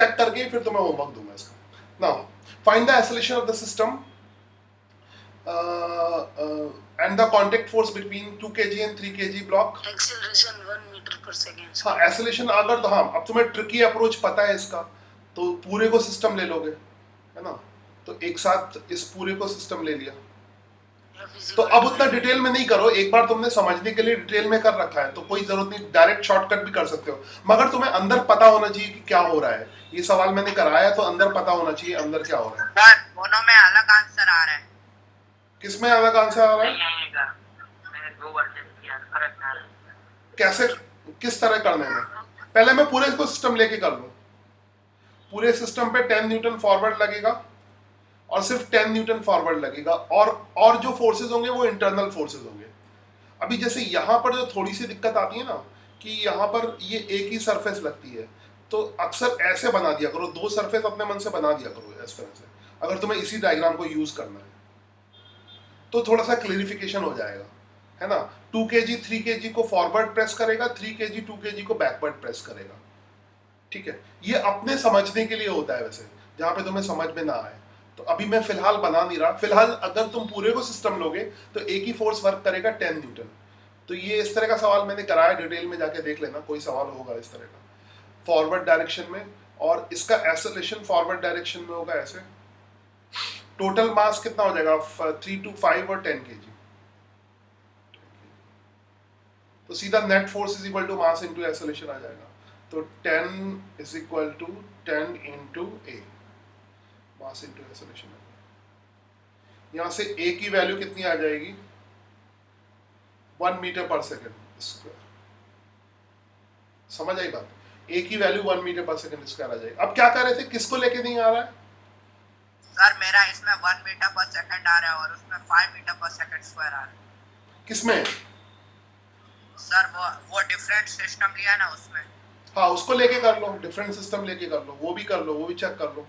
Check करके फिर तुम्हें होमवर्क दूंगा इसका। Now find the acceleration of the system and the contact force between 2 kg and 3 kg block. Acceleration 1 meter per second. हाँ acceleration अगर तो हाँ अब तुम्हें ट्रिकी अप्रोच पता है इसका तो पूरे को सिस्टम ले लोगे है ना, तो एक साथ इस पूरे को सिस्टम ले लिया। तो अब उतना डिटेल में नहीं करो, एक बार तुमने समझने के लिए डिटेल में कर रखा है तो कोई जरूरत नहीं, डायरेक्ट शॉर्टकट भी कर सकते हो, मगर तुम्हें अंदर पता होना चाहिए कि क्या हो रहा है। ये सवाल मैंने कराया तो अंदर पता होना चाहिए अंदर क्या हो रहा है। सर दोनों में अलग आंसर आ रहा है। किसमें अलग आंसर आ रहा है? कैसे, किस तरह करने में? पहले मैं पूरे को सिस्टम लेके कर लूं। पूरे सिस्टम पे 10 न्यूटन फॉरवर्ड लगेगा और सिर्फ 10 न्यूटन फॉरवर्ड लगेगा और जो फोर्सेस होंगे वो इंटरनल फोर्सेस होंगे। अभी जैसे यहाँ पर जो थोड़ी सी दिक्कत आती है ना कि यहाँ पर ये एक ही सरफेस लगती है, तो अक्सर ऐसे बना दिया करो, दो सरफेस अपने मन से बना दिया करो इस तरह से, अगर तुम्हें इसी डायग्राम को यूज करना है तो थोड़ा सा क्लियरिफिकेशन हो जाएगा, है ना। 2 kg 3 kg को फॉरवर्ड प्रेस करेगा, 3 kg 2 kg को बैकवर्ड प्रेस करेगा, ठीक है। ये अपने समझने के लिए होता है वैसे, जहाँ पे तुम्हें समझ में ना आए तो अभी मैं फिलहाल बना नहीं रहा। फिलहाल अगर तुम पूरे को सिस्टम लोगे तो एक ही फोर्स वर्क करेगा 10 न्यूटन। तो ये इस तरह का सवाल मैंने कराया, डिटेल में जाके देख लेना, कोई सवाल होगा इस तरह का फॉरवर्ड डायरेक्शन में, और इसका एक्सेलरेशन फॉरवर्ड डायरेक्शन में होगा ऐसे। टोटल मास कितना हो जाएगा 3 to 5 और 10 kg, तो सीधा net force is equal to mass into acceleration आ जाएगा। तो 10 is equal to 10 into a, mass into acceleration. यहां से ए की वैल्यू कितनी आ जाएगी 1 मीटर पर सेकंड स्क्वायर। समझ आई बात? ए की वैल्यू 1 मीटर पर सेकंड स्क्वायर आ जाएगी। अब क्या कर रहे थे, किसको लेके नहीं आ रहा है? सर मेरा इसमें 1 मीटर पर सेकंड आ रहा है और उसमें 5 मीटर पर सेकंड स्क्वायर आ रहा है। किसमें? सर वो डिफरेंट सिस्टम लिया ना उसमें। हाँ उसको लेके कर लो, डिफरेंट सिस्टम लेके कर लो, वो भी कर लो, वो भी चेक कर लो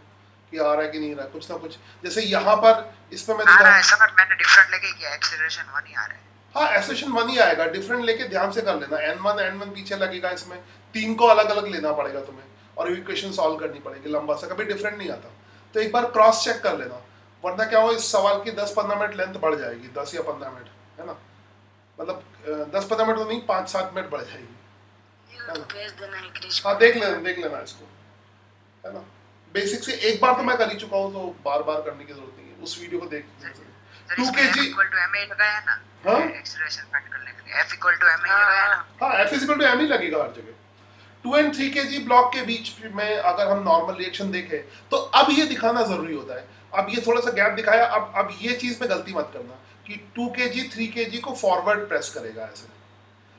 कि आ रहा है कि नहीं रहा, कुछ ना कुछ। जैसे यहाँ पर इसमें मैं आ रहा है सर, मैंने डिफरेंट लेके किया, एक्सेलरेशन 1 ही आ रहा है। हाँ एक्सेलरेशन 1 ही आएगा, डिफरेंट लेके ध्यान से कर लेना। n1 पीछे लगेगा, इसमें 3 को अलग अलग लेना पड़ेगा तुम्हें और इक्वेशन सॉल्व करनी पड़ेगी लंबा सा, कभी डिफरेंट नहीं आता। तो एक बार क्रॉस चेक कर लेना, वरना क्या हो इस सवाल की 10-15 मिनट लेंथ बढ़ जाएगी, 10 या 15 मिनट, है ना। मतलब 10-15 मिनट तो नहीं, 5-7 मिनट बढ़ जाएगी, है ना। हाँ देख लेना इसको, है ना। बेसिक से एक बार तो मैं कर ही चुका हूँ, तो बार बार करने की जरूरत नहीं है, उस वीडियो को देख 2 kg लगाया ना। हाँ एक्सेलरेशन फाइंड करने के लिए F = ma लगाया ना। हाँ F = m ही लगेगा हर जगह। 2 and 3 kg ब्लॉक के बीच में अगर हम नॉर्मल रिएक्शन देखें तो अब ये दिखाना जरूरी होता है। अब ये थोड़ा सा गैप दिखाया, अब ये चीज में गलती मत करना कि 2 kg 3 kg को फॉरवर्ड प्रेस करेगा ऐसे।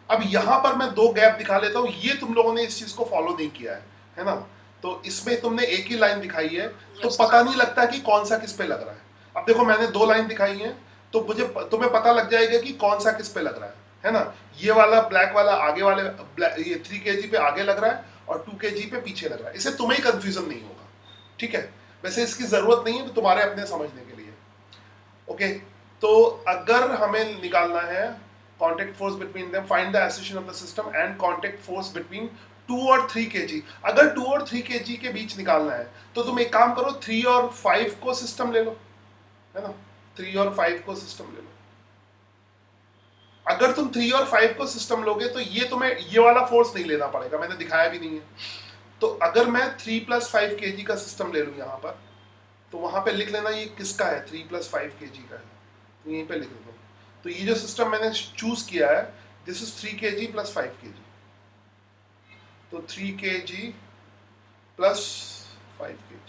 अब यहाँ पर मैं 2 गैप दिखा लेता हूँ, ये तुम लोगों ने इस चीज को फॉलो नहीं किया है ना। तो इसमें तुमने एक ही लाइन दिखाई है तो पता नहीं लगता कि कौन सा किस पे लग रहा है। अब देखो मैंने 2 लाइन दिखाई है तो मुझे तुम्हें पता लग जाएगा कि कौन सा किस पे लग रहा है ना। ये वाला ब्लैक वाला आगे वाले ये 3 kg पे आगे लग रहा है और 2 kg पे पीछे लग रहा है, इससे तुम्हें कंफ्यूजन नहीं होगा, ठीक है। वैसे इसकी जरूरत नहीं है, तो तुम्हारे अपने समझने के लिए, ओके। तो अगर हमें निकालना है contact force between them, find the acceleration of the system and contact force between 2 और 3 kg। अगर 2 और 3 kg के बीच निकालना है तो तुम एक काम करो, 3 और 5 को सिस्टम ले लो, है ना। 3 और 5 को सिस्टम ले लो। अगर तुम 3 और 5 को सिस्टम लोगे तो ये तुम्हें ये वाला फोर्स नहीं लेना पड़ेगा, मैंने दिखाया भी नहीं है। तो अगर मैं 3 + 5 kg का सिस्टम ले लूँ यहाँ पर, तो वहाँ पे लिख लेना ये किसका है, 3 + 5 kg का है, तो यहीं पे लिख दो। तो ये जो सिस्टम मैंने चूज किया है, दिस इज 3 kg + 5 kg, तो 3 kg + 5 kg,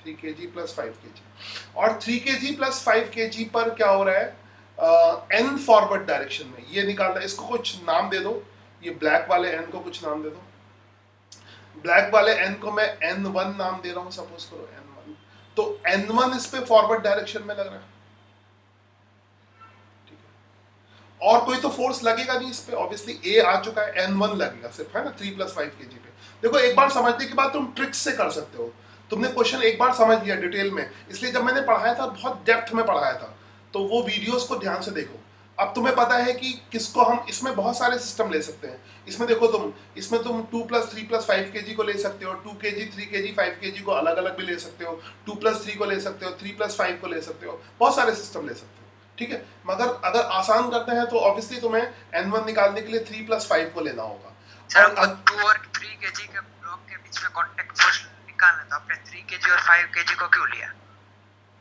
3 kg + 5 kg। और 3 kg + 5 kg पर क्या हो रहा है, n फॉरवर्ड डायरेक्शन में ये निकालना है। इसको कुछ नाम दे दो, ये ब्लैक वाले n को कुछ नाम दे दो। ब्लैक वाले n को मैं n1 नाम दे रहा हूँ, सपोज करो n1। तो n1 इस पे फॉरवर्ड डायरेक्शन में लग रहा है, ठीक है। और कोई तो फोर्स लगेगा नहीं इस पे, ऑब्वियसली a आ चुका है, n1 लगेगा सिर्फ, है ना, 3 + 5 kg पे। देखो एक बार समझने के बाद तुम ट्रिक्स से कर सकते हो। तुमने क्वेश्चन एक बार समझ लिया डिटेल में, इसलिए जब मैंने पढ़ाया था बहुत डेप्थ में पढ़ाया था, तो वो वीडियोस को ध्यान से देखो। अब तुम्हें पता है कि किसको हम, इसमें बहुत सारे सिस्टम ले सकते हैं। इसमें देखो तुम, इसमें तुम 2+3+5 kg को ले सकते हो, 2 kg 3 kg 5 kg को अलग अलग भी ले सकते हो, 2+3 को ले सकते हो, 3+5 को ले सकते हो, बहुत सारे सिस्टम ले सकते हो, ठीक है। मगर अगर आसान करते हैं तो ऑब्वियसली तुम्हें n1 निकालने के लिए 3+5 को लेना होगा। सर और हमको 2 और 3 केजी के ब्लॉक के बीच में कांटेक्ट फोर्स निकालना था, आपने 3 केजी और 5 केजी को क्यों लिया?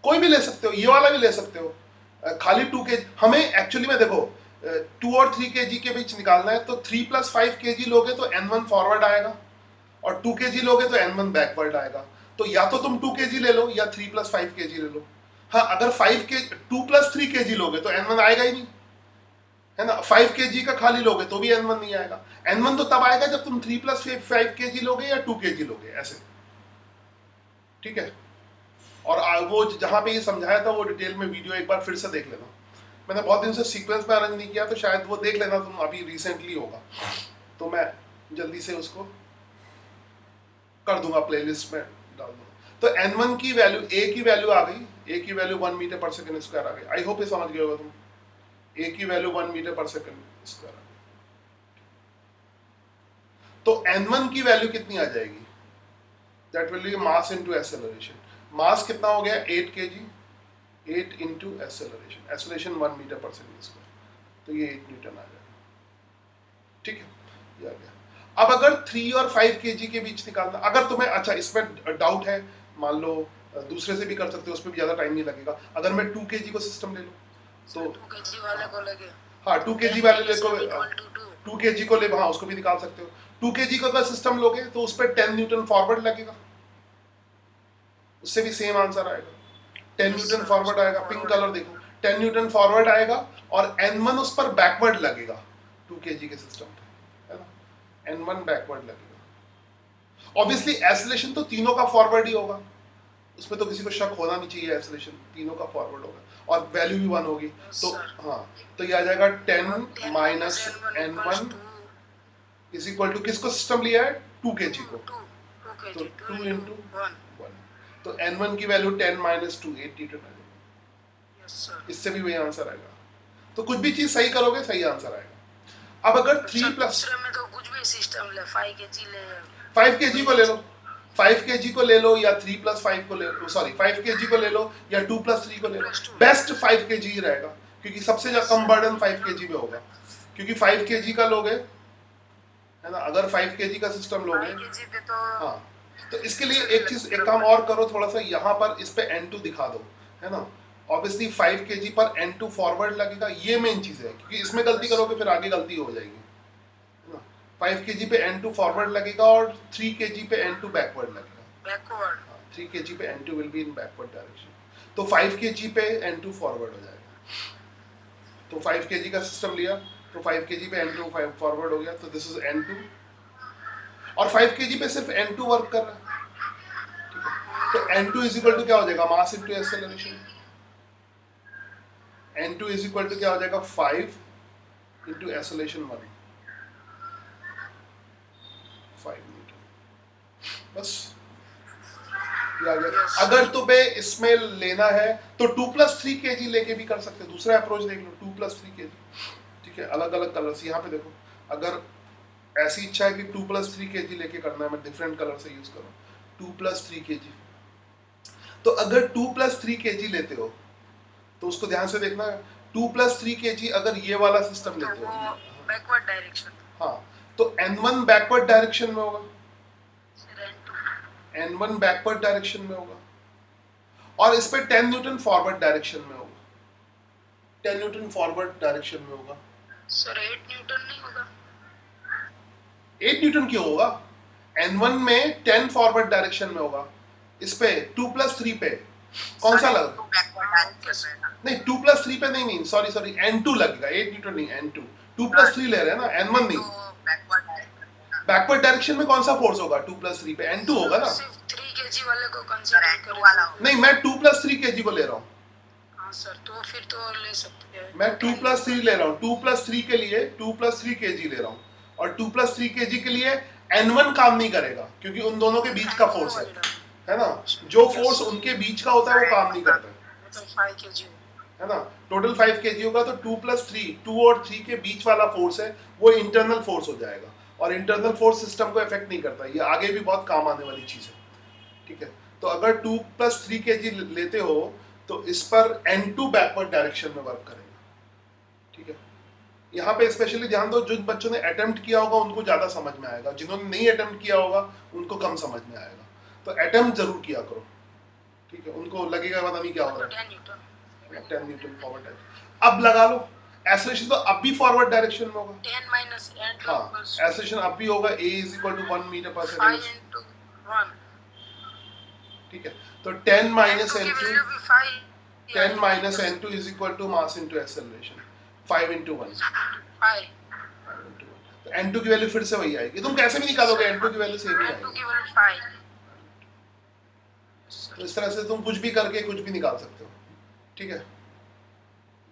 कोई भी ले सकते हो, ये वाला भी ले सकते हो, खाली 2 kg। हमें एक्चुअली में देखो 2 और 3 kg के बीच निकालना है, तो 3+5 kg लोगे तो n1 फॉरवर्ड आएगा, और 2 kg लोगे तो n1 बैकवर्ड आएगा। तो या तो तुम 2 kg ले लो या 3+5 kg ले लो। हाँ, अगर 2+3 kg लोगे तो n1 आएगा ही नहीं, है ना। 5 kg का खाली लोगे तो भी n1 नहीं आएगा। n1 तो तब आएगा जब तुम 3+5 kg लोगे या 2 kg लोगे, ऐसे, ठीक है। और वो जहाँ पे ये समझाया था वो डिटेल में वीडियो एक बार फिर से देख लेना। मैंने बहुत दिन से सीक्वेंस में अरेंज नहीं किया, तो शायद वो देख लेना तुम, अभी रिसेंटली होगा, तो मैं जल्दी से उसको कर दूंगा, प्लेलिस्ट में डाल दूंगा। तो n1 की वैल्यू, a की वैल्यू आ गई, a की वैल्यू 1 मीटर पर सेकंड स्क्वायर आ गई। आई होप ये समझ गए होगा तुम, a की वैल्यू 1 मीटर पर सेकंड स्क्वायर आ गई। तो n1 की वैल्यू कितनी आ जाएगी? That will be mass into acceleration. Mass कितना हो गया? 8 kg, 8 into acceleration, acceleration 1 metre पर सेकंड स्क्वायर, तो ये 8 न्यूटन आ जाएगा, ठीक है, ये आ गया। अब अगर 3 और 5 kg के बीच निकालना, अगर तुम्हें, अच्छा इसमें डाउट है, मान लो दूसरे से भी कर सकते हो, उसमें भी ज़्यादा टाइम नहीं लगेगा। अगर मैं 2 kg को सिस्टम ले लूँ तो 2 kg वाले को लगे, हाँ 2 kg वाले ले को, equal to 2। 2 kg को ले, हाँ उसको भी निकाल सकते हो। 2 kg का अगर सिस्टम लोगे तो उस पर 10 न्यूटन फॉरवर्ड लगेगा, उससे भी सेम आंसर आएगा। 10 न्यूटन फॉरवर्ड आएगा, पिंक कलर देखो, 10 न्यूटन फॉरवर्ड आएगा और n1 उस पर बैकवर्ड लगेगा 2 kg के सिस्टम पे, है ना, n1 बैकवर्ड लगेगा। ऑब्वियसली एक्सेलरेशन तो तीनों का फॉरवर्ड ही होगा, उसमें तो किसी को शक होना नहीं चाहिए, एक्सेलरेशन तीनों का फॉरवर्ड होगा और वैल्यू भी 1 होगी। तो हाँ, तो ये आ जाएगा 10 minus n1 is equal to, किसको सिस्टम लिया है? 2 kg को, 2 kg, तो 2 इंटू 1। 1, तो n1 की वैल्यू 10 माइनस 2 8 न्यूटन आ जाएगा। Yes sir. इससे भी वही आंसर आएगा। तो कुछ भी चीज सही करोगे सही आंसर आएगा। अब अगर 3 प्लस, दूसरे में तो कुछ भी सिस्टम ले, 5 kg ले, 5 kg को ले लो, 5 kg को ले लो या 3+5 को ले लो, सॉरी 5 kg को ले लो या 2+3 को ले लो, बेस्ट 5 kg ही रहेगा, क्योंकि सबसे ज्यादा कम बर्डन 5 kg में होगा, क्योंकि 5 kg का लोगे, है ना, अगर 5 kg का सिस्टम लोगे, 5 kg पे तो हाँ, तो इसके लिए एक चीज, एक काम और करो, थोड़ा सा यहाँ पर इस पे n2 दिखा दो, है ना। ऑब्वियसली 5 kg पर n2 फॉरवर्ड लगेगा, ये मेन चीज है, क्योंकि इसमें गलती करोगे फिर आगे गलती हो जाएगी, है ना। 5 kg पे n2 फॉरवर्ड लगेगा और 3 kg पे n2 बैकवर्ड लगेगा, बैकवर्ड। 3 kg पे n2 will be in backward direction, तो 5 kg पे n2 फॉरवर्ड हो जाएगा। तो 5 kg का सिस्टम लिया, तो 5 kg पे n2 फॉरवर्ड हो गया, तो दिस इज n2, और 5 kg पे सिर्फ n2 वर्क कर रहा है, ठीक है। तो n2 इज इक्वल टू क्या हो जाएगा? Mass into acceleration. n2 is equal to क्या हो जाएगा? 5 इंटू एक्सेलरेशन 1, 5 न्यूटन, बस ये आ गया। अगर तुम्हें इसमें लेना है तो 2+3 kg लेके भी कर सकते हो, दूसरा अप्रोच देख लो, 2+3 kg, ठीक है, अलग अलग कलर्स। यहाँ पे देखो, अगर ऐसी इच्छा है कि 2+3 kg लेके करना है, मैं डिफरेंट कलर से यूज करूँ, 2+3 kg, तो अगर 2+3 kg लेते हो तो उसको ध्यान से देखना, 2+3 kg अगर ये वाला सिस्टम तो लेते वो हो, बैकवर्ड डायरेक्शन, हाँ, तो n1 बैकवर्ड डायरेक्शन में होगा, फिर n2 n1 बैकवर्ड डायरेक्शन में होगा, और इस पे 10 न्यूटन फॉरवर्ड डायरेक्शन में होगा, 10 न्यूटन फॉरवर्ड डायरेक्शन में होगा। सर 8 न्यूटन नहीं होगा? 8 न्यूटन क्यों होगा? n1 में 10 फॉरवर्ड डायरेक्शन में होगा, इस पे 2+3 पे कौन सा लगा? बैकवर्ड डायरेक्शन में ना। नहीं 2+3 पे नहीं, सॉरी n2 लगेगा, 8 न्यूटन नहीं, n2, 2+3 ले रहे हैं ना, n1 नहीं। तो बैकवर्ड डायरेक्शन, बैकवर्ड डायरेक्शन में कौन सा फोर्स होगा? 2+3 पे n2 होगा ना। सिर्फ 3 kg वाले को सर कंसीडर n2 करें वाला तो। होगा। नहीं, मैं 2+3 kg को ले रहा हूँ, हाँ सर, तो फिर तो ले सकते हैं। मैं 2+3 ले रहा हूँ, 2+3 के लिए 2+3 kg ले रहा हूँ, और 2+3 kg के लिए n1 काम नहीं करेगा, क्योंकि उन दोनों के बीच का फोर्स है ना, जो फोर्स उनके बीच का होता है वो काम नहीं करता है, मतलब 5 kg, है ना, टोटल 5 kg होगा तो 2 + 3, 2 और 3 के बीच वाला फोर्स है वो इंटरनल फोर्स हो जाएगा, और इंटरनल फोर्स सिस्टम को इफेक्ट नहीं करता, ये आगे भी बहुत काम आने वाली चीज़ है, ठीक है। तो अगर 2 + 3 kg लेते हो तो इस पर N2 बैकवर्ड डायरेक्शन में वर्क करेगा, ठीक है। यहाँ पे स्पेशली ध्यान दो, जिन बच्चों ने अटेम्प्ट किया होगा उनको ज़्यादा समझ में आएगा, जिन्होंने नहीं अटेम्प्ट किया होगा उनको कम समझ में आएगा, तो अटेम्प्ट जरूर किया करो, ठीक है। उनको लगेगा पता नहीं क्या हो तो रहा 10 न्यूटन है, 10 न्यूटन फॉरवर्ड डायरेक्शन। अब लगा लो, एक्सेलरेशन तो अब भी फॉरवर्ड डायरेक्शन में होगा, 10 माइनस n हाँ, एक्सेलरेशन अब भी होगा, a = 1 मीटर पर 5 सेकंड, into 1 ठीक है। तो 10 माइनस n2 की n2, वैल्यू भी 5 10 माइनस n2 = मास इनटू एक्सेलरेशन, 5 × 1, 5 तो n2 की वैल्यू फिर से वही आएगी, तुम कैसे भी निकालोगे n2 की वैल्यू सेम ही n2 आएगी, की वैल्यू 5 तो इस तरह से तुम कुछ भी करके कुछ भी निकाल सकते हो, ठीक है।